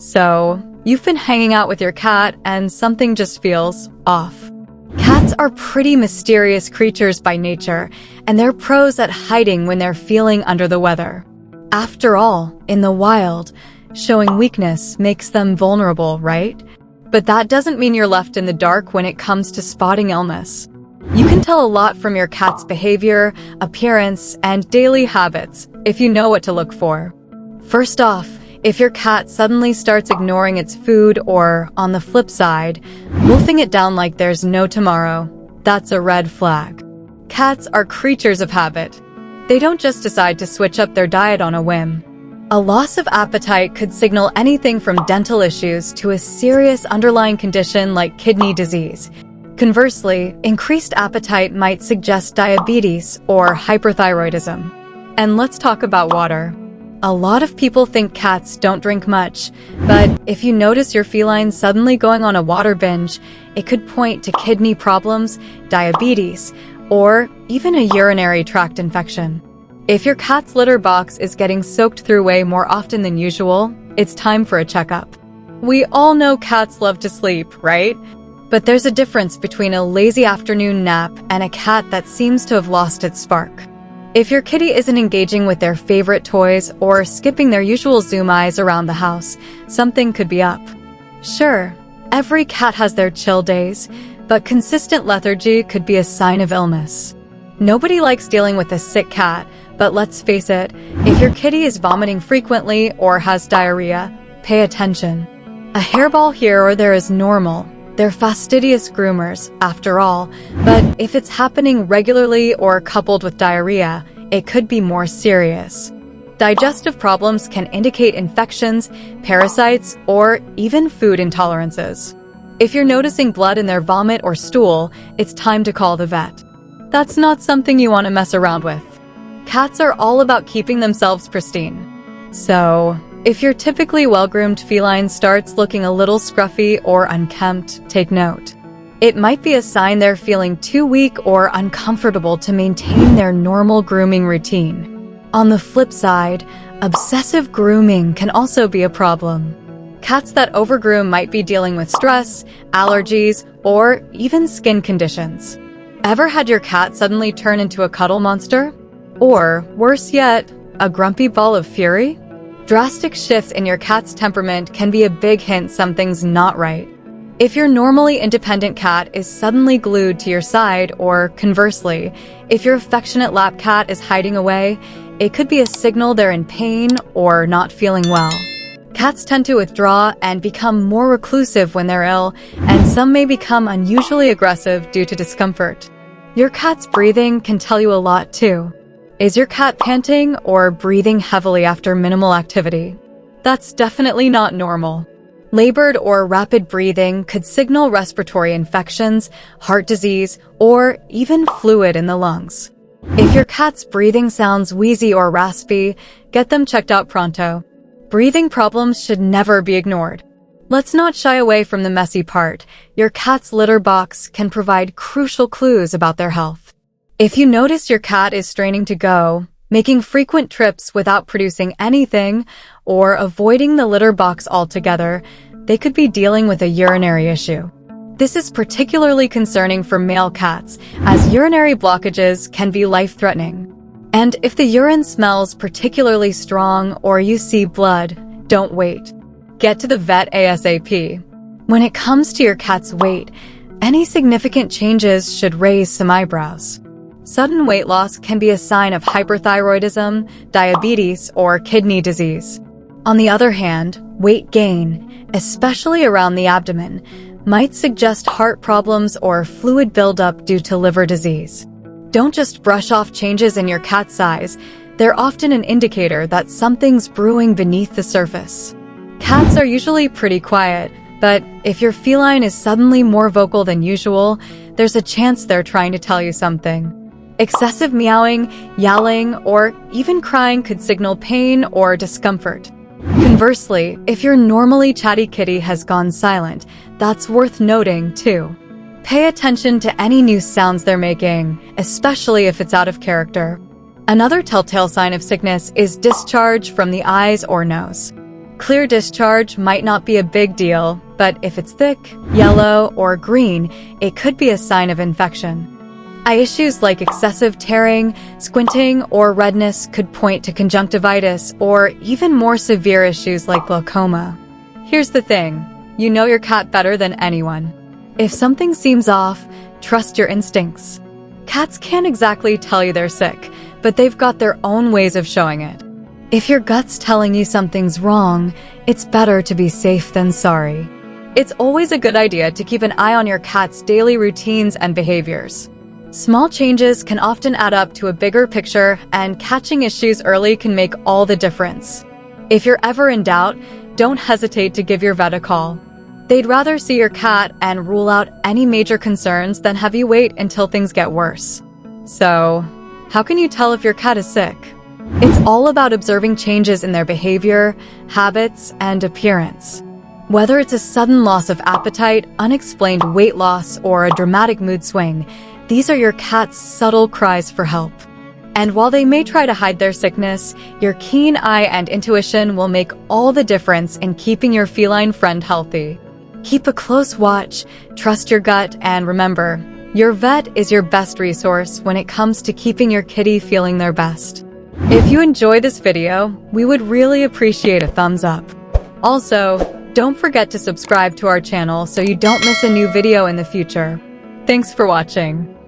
So, you've been hanging out with your cat and something just feels off. Cats are pretty mysterious creatures by nature, and they're pros at hiding when they're feeling under the weather. After all, in the wild, showing weakness makes them vulnerable, right? But that doesn't mean you're left in the dark when it comes to spotting illness. You can tell a lot from your cat's behavior, appearance, and daily habits if you know what to look for. First off, if your cat suddenly starts ignoring its food or, on the flip side, wolfing it down like there's no tomorrow, that's a red flag. Cats are creatures of habit. They don't just decide to switch up their diet on a whim. A loss of appetite could signal anything from dental issues to a serious underlying condition like kidney disease. Conversely, increased appetite might suggest diabetes or hyperthyroidism. And let's talk about water. A lot of people think cats don't drink much, but if you notice your feline suddenly going on a water binge, it could point to kidney problems, diabetes, or even a urinary tract infection. If your cat's litter box is getting soaked through way more often than usual, it's time for a checkup. We all know cats love to sleep, right? But there's a difference between a lazy afternoon nap and a cat that seems to have lost its spark. If your kitty isn't engaging with their favorite toys or skipping their usual zoom eyes around the house, something could be up. Sure, every cat has their chill days, but consistent lethargy could be a sign of illness. Nobody likes dealing with a sick cat, but let's face it, if your kitty is vomiting frequently or has diarrhea, pay attention. A hairball here or there is normal. They're fastidious groomers, after all, but if it's happening regularly or coupled with diarrhea, it could be more serious. Digestive problems can indicate infections, parasites, or even food intolerances. If you're noticing blood in their vomit or stool, it's time to call the vet. That's not something you want to mess around with. Cats are all about keeping themselves pristine. So, if your typically well-groomed feline starts looking a little scruffy or unkempt, take note. It might be a sign they're feeling too weak or uncomfortable to maintain their normal grooming routine. On the flip side, obsessive grooming can also be a problem. Cats that overgroom might be dealing with stress, allergies, or even skin conditions. Ever had your cat suddenly turn into a cuddle monster? Or, worse yet, a grumpy ball of fury? Drastic shifts in your cat's temperament can be a big hint something's not right. If your normally independent cat is suddenly glued to your side, or conversely, if your affectionate lap cat is hiding away, it could be a signal they're in pain or not feeling well. Cats tend to withdraw and become more reclusive when they're ill, and some may become unusually aggressive due to discomfort. Your cat's breathing can tell you a lot too. Is your cat panting or breathing heavily after minimal activity? That's definitely not normal. Labored or rapid breathing could signal respiratory infections, heart disease, or even fluid in the lungs. If your cat's breathing sounds wheezy or raspy, get them checked out pronto. Breathing problems should never be ignored. Let's not shy away from the messy part. Your cat's litter box can provide crucial clues about their health. If you notice your cat is straining to go, making frequent trips without producing anything, or avoiding the litter box altogether, they could be dealing with a urinary issue. This is particularly concerning for male cats, as urinary blockages can be life-threatening. And if the urine smells particularly strong or you see blood, don't wait. Get to the vet ASAP. When it comes to your cat's weight, any significant changes should raise some eyebrows. Sudden weight loss can be a sign of hyperthyroidism, diabetes, or kidney disease. On the other hand, weight gain, especially around the abdomen, might suggest heart problems or fluid buildup due to liver disease. Don't just brush off changes in your cat's size. They're often an indicator that something's brewing beneath the surface. Cats are usually pretty quiet, but if your feline is suddenly more vocal than usual, there's a chance they're trying to tell you something. Excessive meowing, yowling, or even crying could signal pain or discomfort. Conversely, if your normally chatty kitty has gone silent, that's worth noting too. Pay attention to any new sounds they're making, especially if it's out of character. Another telltale sign of sickness is discharge from the eyes or nose. Clear discharge might not be a big deal, but if it's thick, yellow, or green, it could be a sign of infection. Eye issues like excessive tearing, squinting, or redness could point to conjunctivitis or even more severe issues like glaucoma. Here's the thing, you know your cat better than anyone. If something seems off, trust your instincts. Cats can't exactly tell you they're sick, but they've got their own ways of showing it. If your gut's telling you something's wrong, it's better to be safe than sorry. It's always a good idea to keep an eye on your cat's daily routines and behaviors. Small changes can often add up to a bigger picture, and catching issues early can make all the difference. If you're ever in doubt, don't hesitate to give your vet a call. They'd rather see your cat and rule out any major concerns than have you wait until things get worse. So, how can you tell if your cat is sick? It's all about observing changes in their behavior, habits, and appearance. Whether it's a sudden loss of appetite, unexplained weight loss, or a dramatic mood swing, these are your cat's subtle cries for help. And while they may try to hide their sickness, your keen eye and intuition will make all the difference in keeping your feline friend healthy. Keep a close watch, trust your gut, and remember, your vet is your best resource when it comes to keeping your kitty feeling their best. If you enjoyed this video, we would really appreciate a thumbs up. Also, don't forget to subscribe to our channel so you don't miss a new video in the future. Thanks for watching.